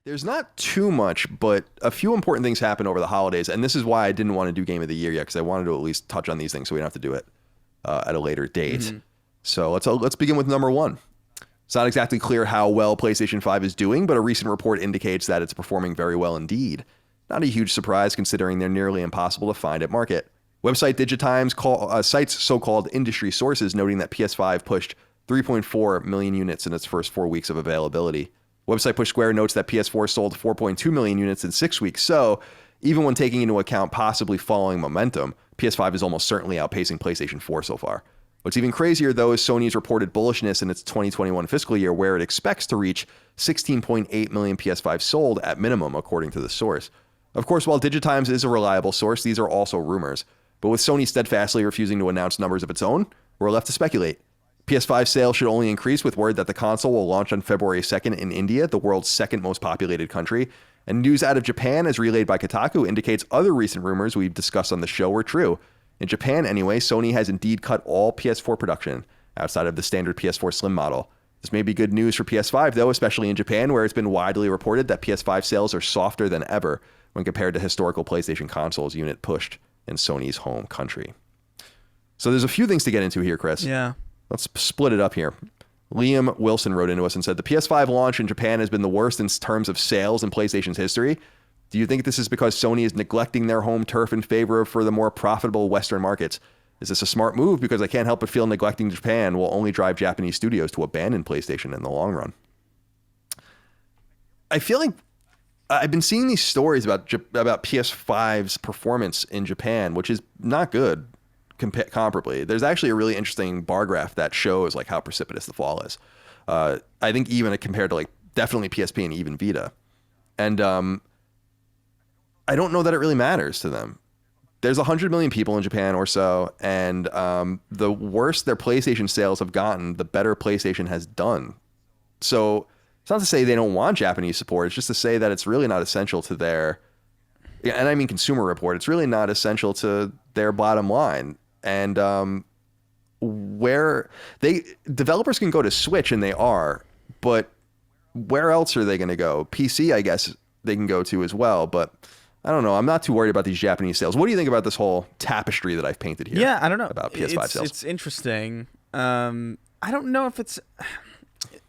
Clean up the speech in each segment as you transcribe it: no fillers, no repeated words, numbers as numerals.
There's not too much, but a few important things happened over the holidays, and this is why I didn't want to do Game of the Year yet, because I wanted to at least touch on these things so we don't have to do it at a later date. Mm-hmm. So let's begin with number one. It's not exactly clear how well PlayStation 5 is doing, but a recent report indicates that it's performing very well indeed. Not a huge surprise considering they're nearly impossible to find at market. Website Digitimes cites so-called industry sources noting that PS5 pushed 3.4 million units in its first 4 weeks of availability. Website Push Square notes that PS4 sold 4.2 million units in 6 weeks, so even when taking into account possibly falling momentum, PS5 is almost certainly outpacing PlayStation 4 so far. What's even crazier, though, is Sony's reported bullishness in its 2021 fiscal year, where it expects to reach 16.8 million PS5 sold at minimum, according to the source. Of course, while Digitimes is a reliable source, these are also rumors. But with Sony steadfastly refusing to announce numbers of its own, we're left to speculate. PS5 sales should only increase with word that the console will launch on February 2nd in India, the world's second most populated country. And news out of Japan, as relayed by Kotaku, indicates other recent rumors we've discussed on the show were true. In Japan, anyway, Sony has indeed cut all PS4 production outside of the standard PS4 Slim model. This may be good news for PS5, though, especially in Japan, where it's been widely reported that PS5 sales are softer than ever when compared to historical PlayStation consoles unit pushed in Sony's home country. So there's a few things to get into here, Chris. Yeah. Let's split it up here. Liam Wilson wrote into us and said, the PS5 launch in Japan has been the worst in terms of sales in PlayStation's history. Do you think this is because Sony is neglecting their home turf in favor for the more profitable Western markets? Is this a smart move? Because I can't help but feel neglecting Japan will only drive Japanese studios to abandon PlayStation in the long run. I feel like I've been seeing these stories about PS5's performance in Japan, which is not good. Comparably, there's actually a really interesting bar graph that shows like how precipitous the fall is. I think even compared to like definitely PSP and even Vita, and I don't know that it really matters to them. There's 100 million people in Japan or so, and the worse their PlayStation sales have gotten, the better PlayStation has done. So it's not to say they don't want Japanese support. It's just to say that it's really not essential to their, and I mean Consumer Report. It's really not essential to their bottom line. And where developers can go to Switch, and they are, but where else are they going to go? PC, I guess they can go to as well, but I don't know. I'm not too worried about these Japanese sales. What do you think about this whole tapestry that I've painted here? Yeah, I don't know about PS5 sales. It's interesting. I don't know if it's.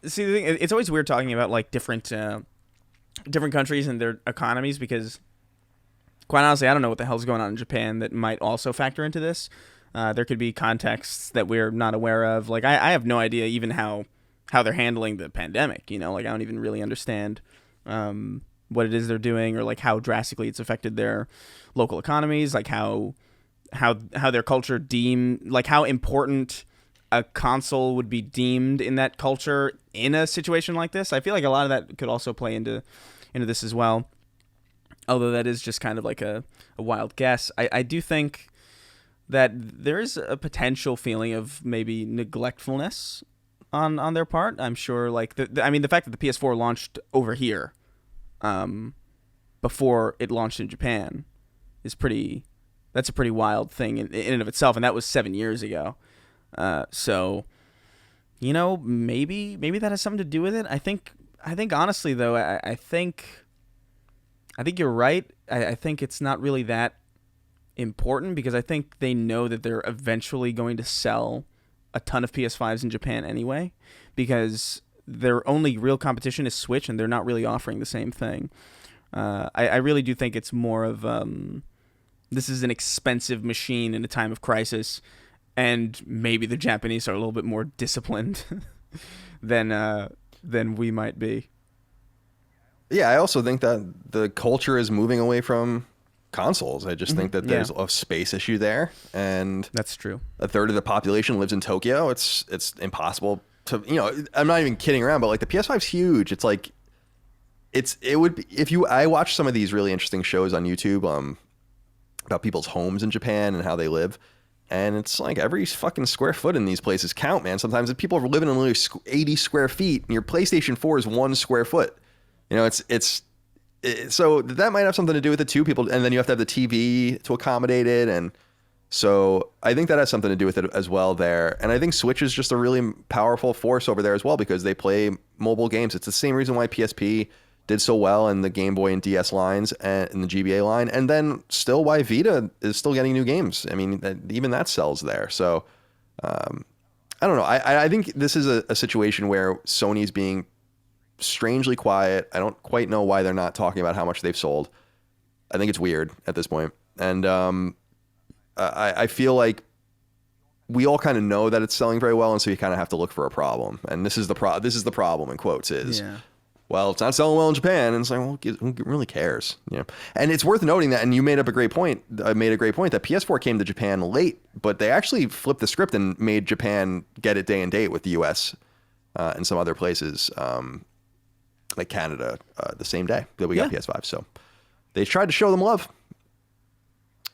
See, the thing, it's always weird talking about like different countries and their economies, because quite honestly, I don't know what the hell's going on in Japan that might also factor into this. There could be contexts that we're not aware of. Like, I have no idea even how they're handling the pandemic, you know? Like, I don't even really understand what it is they're doing, or, like, how drastically it's affected their local economies, like, how their culture like, how important a console would be deemed in that culture in a situation like this. I feel like a lot of that could also play into this as well. Although that is just kind of like a wild guess. I do think that there is a potential feeling of maybe neglectfulness on their part. I'm sure, like, I mean, the fact that the PS4 launched over here before it launched in Japan is that's a pretty wild thing in and of itself, and that was 7 years ago. So, you know, maybe that has something to do with it. I think honestly, though, I think you're right. I think it's not really that important, because I think they know that they're eventually going to sell a ton of PS5s in Japan anyway, because their only real competition is Switch, and they're not really offering the same thing. I really do think it's more of this is an expensive machine in a time of crisis, and maybe the Japanese are a little bit more disciplined than we might be. Yeah, I also think that the culture is moving away from consoles. I just think that there's a space issue there, and that's true. A third of the population lives in Tokyo. It's impossible to, you know, I'm not even kidding around, but like the PS5's huge. It's like it would be, I watch some of these really interesting shows on YouTube about people's homes in Japan and how they live. And it's like every fucking square foot in these places count, man. Sometimes if people are living in literally 80 square feet, and your PlayStation 4 is 1 square foot. You know, so that might have something to do with it too. People, and then you have to have the TV to accommodate it, and so I think that has something to do with it as well there. And I think Switch is just a really powerful force over there as well, because they play mobile games. It's the same reason why PSP did so well in the Game Boy and DS lines and in the GBA line, and then still why Vita is still getting new games. I mean, even that sells there. So I don't know. I think this is a situation where Sony's being strangely quiet. I don't quite know why they're not talking about how much they've sold. I think it's weird at this point. And I feel like we all kind of know that it's selling very well, and so you kind of have to look for a problem. And this is the problem in quotes is, well, it's not selling well in Japan, and it's like, well, who really cares? You know. And it's worth noting that, and you made a great point. That PS4 came to Japan late, but they actually flipped the script and made Japan get it day and date with the US and some other places, like Canada, the same day that we got PS5. So they tried to show them love.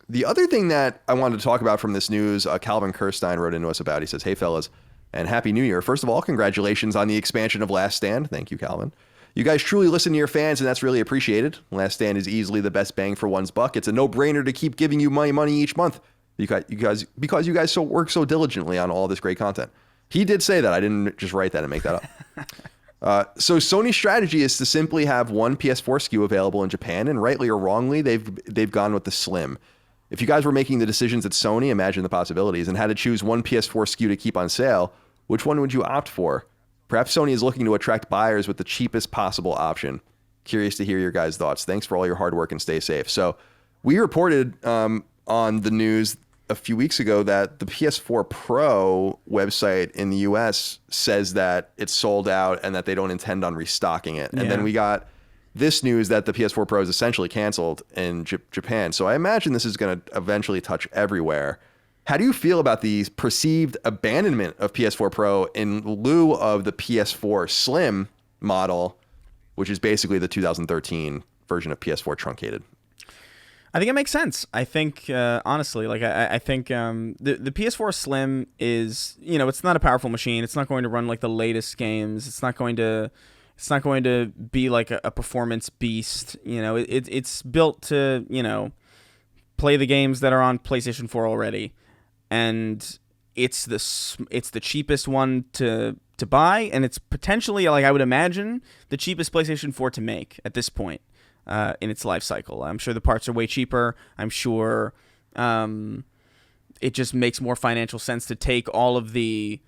The other thing that I wanted to talk about from this news, Calvin Kirstein wrote into us about. He says, "Hey fellas, and Happy New Year. First of all, congratulations on the expansion of Last Stand." Thank you, Calvin. "You guys truly listen to your fans, and that's really appreciated. Last Stand is easily the best bang for one's buck. It's a no-brainer to keep giving you my money each month because you guys work so diligently on all this great content." He did say that. I didn't just write that and make that up. So Sony's strategy is to simply have one PS4 SKU available in Japan, and rightly or wrongly, they've gone with the Slim. If you guys were making the decisions at Sony, imagine the possibilities, and had to choose one PS4 SKU to keep on sale, which one would you opt for? Perhaps Sony is looking to attract buyers with the cheapest possible option. Curious to hear your guys' thoughts. Thanks for all your hard work and stay safe. So we reported on the news a few weeks ago that the PS4 Pro website in the US says that it's sold out and that they don't intend on restocking it. And then we got this news that the PS4 Pro is essentially canceled in Japan. So I imagine this is going to eventually touch everywhere. How do you feel about the perceived abandonment of PS4 Pro in lieu of the PS4 Slim model, which is basically the 2013 version of PS4 truncated? I think it makes sense. I think, honestly, like I think the PS4 Slim is, it's not a powerful machine. It's not going to run like the latest games. It's not going to be like a performance beast. It's built to, play the games that are on PlayStation 4 already. And it's the cheapest one to buy, and it's potentially, like I would imagine, the cheapest PlayStation 4 to make at this point in its life cycle. I'm sure the parts are way cheaper. I'm sure it just makes more financial sense to take all of the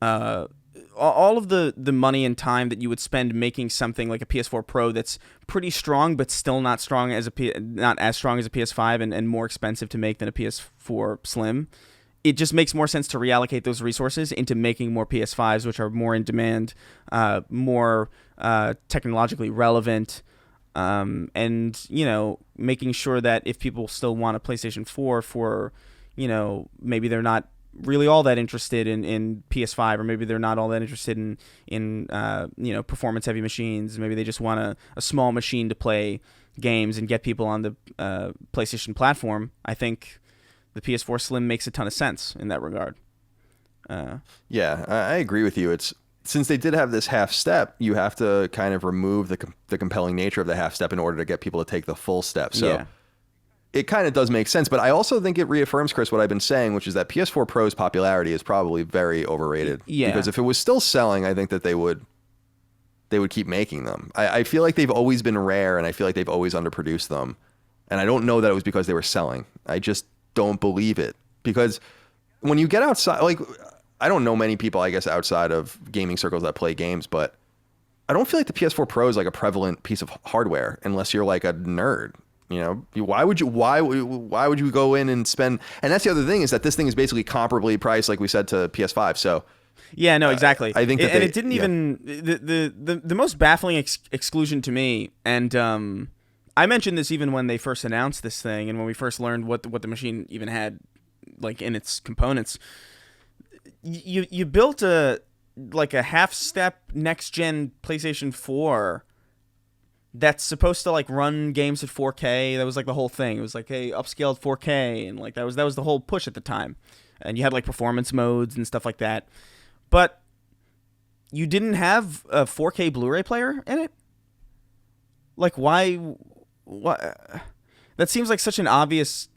money and time that you would spend making something like a PS4 Pro that's pretty strong, but still not as strong as a PS5 and more expensive to make than a PS4 Slim. It just makes more sense to reallocate those resources into making more PS5s, which are more in demand, more technologically relevant, and making sure that if people still want a PlayStation 4 for, maybe they're not really all that interested in PS5, or maybe they're not all that interested in performance heavy machines. Maybe they just want a small machine to play games and get people on the PlayStation platform. I think the PS4 Slim makes a ton of sense in that regard. Yeah, I agree with you. It's since they did have this half step, you have to kind of remove the compelling nature of the half step in order to get people to take the full step. So it kind of does make sense. But I also think it reaffirms, Chris, what I've been saying, which is that PS4 Pro's popularity is probably very overrated. Yeah. Because if it was still selling, I think that they would keep making them. I feel like they've always been rare, and I feel like they've always underproduced them. And I don't know that it was because they were selling. I just don't believe it, because when you get outside, like, I don't know many people, I guess, outside of gaming circles that play games, but I don't feel like the PS4 Pro is like a prevalent piece of hardware unless you're like a nerd. Why would you go in and spend? And that's the other thing, is that this thing is basically comparably priced, like we said, to PS5. So yeah, no, exactly. I think that it didn't even the most baffling exclusion to me, and I mentioned this even when they first announced this thing, and when we first learned what the machine even had, like, in its components. You built a half step next gen PlayStation 4 that's supposed to like run games at 4K. That was like the whole thing. It was like, hey, upscaled 4K, and like that was the whole push at the time. And you had like performance modes and stuff like that. But you didn't have a 4K Blu-ray player in it? Like, why? What? That seems like such an obvious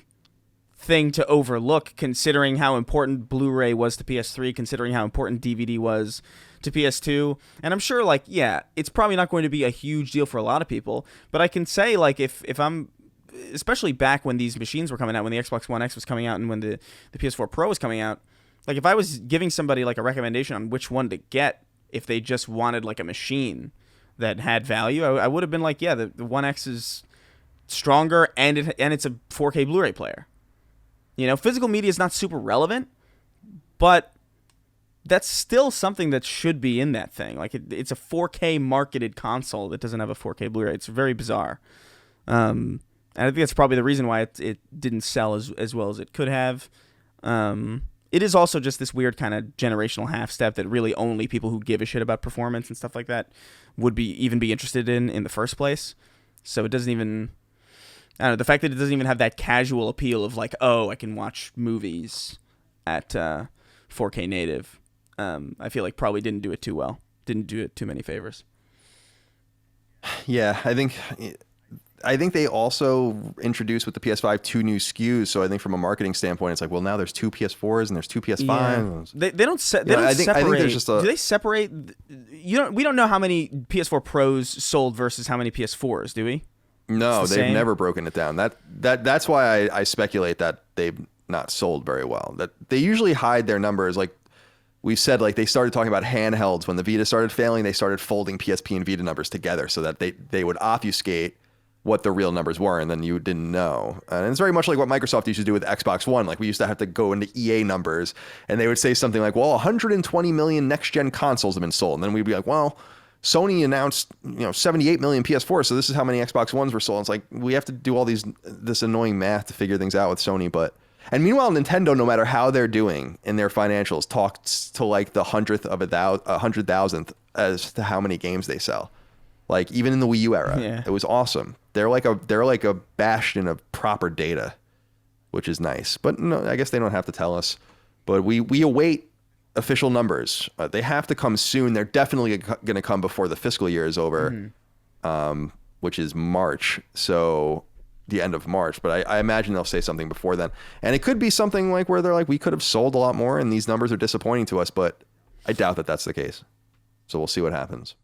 thing to overlook, considering how important Blu-ray was to PS3, considering how important DVD was to PS2. And I'm sure, like, yeah, it's probably not going to be a huge deal for a lot of people, but I can say, like, if I'm, especially back when these machines were coming out, when the Xbox One X was coming out and when the PS4 Pro was coming out, like, if I was giving somebody, like, a recommendation on which one to get if they just wanted, like, a machine that had value, I would have been like, yeah, the One X is stronger, and it's a 4K Blu-ray player. You know, physical media is not super relevant, but that's still something that should be in that thing. Like, it's a 4K marketed console that doesn't have a 4K Blu-ray. It's very bizarre. And I think that's probably the reason why it didn't sell as well as it could have. It is also just this weird kind of generational half step that really only people who give a shit about performance and stuff like that would be interested in the first place. So it doesn't even, I don't know, the fact that it doesn't even have that casual appeal of like, oh, I can watch movies at 4K native, I feel like probably didn't do it too well. Didn't do it too many favors. Yeah, I think they also introduced with the PS5 2 new SKUs. So I think from a marketing standpoint, it's like, well, now there's 2 PS4s and there's 2 PS5s. Yeah. They don't separate. I think there's just do they separate? We don't know how many PS4 Pros sold versus how many PS4s, do we? No, they've never broken it down. That's why I speculate that they've not sold very well. That they usually hide their numbers. Like we said, like they started talking about handhelds when the Vita started failing. They started folding PSP and Vita numbers together so that they would obfuscate what the real numbers were, and then you didn't know. And it's very much like what Microsoft used to do with Xbox One. Like we used to have to go into EA numbers, and they would say something like, well, 120 million next-gen consoles have been sold. And then we'd be like, well, Sony announced 78 million PS4, so this is how many Xbox Ones were sold. It's like we have to do all this annoying math to figure things out with Sony. And meanwhile, Nintendo, no matter how they're doing in their financials, talks to like the 100,000th as to how many games they sell. Like even in the Wii U era, It was awesome. They're like a bastion of proper data, which is nice. But no, I guess they don't have to tell us. But we await official numbers. They have to come soon. They're definitely going to come before the fiscal year is over, which is March. So the end of March. But I imagine they'll say something before then. And it could be something like where they're like, we could have sold a lot more, and these numbers are disappointing to us. But I doubt that that's the case. So we'll see what happens.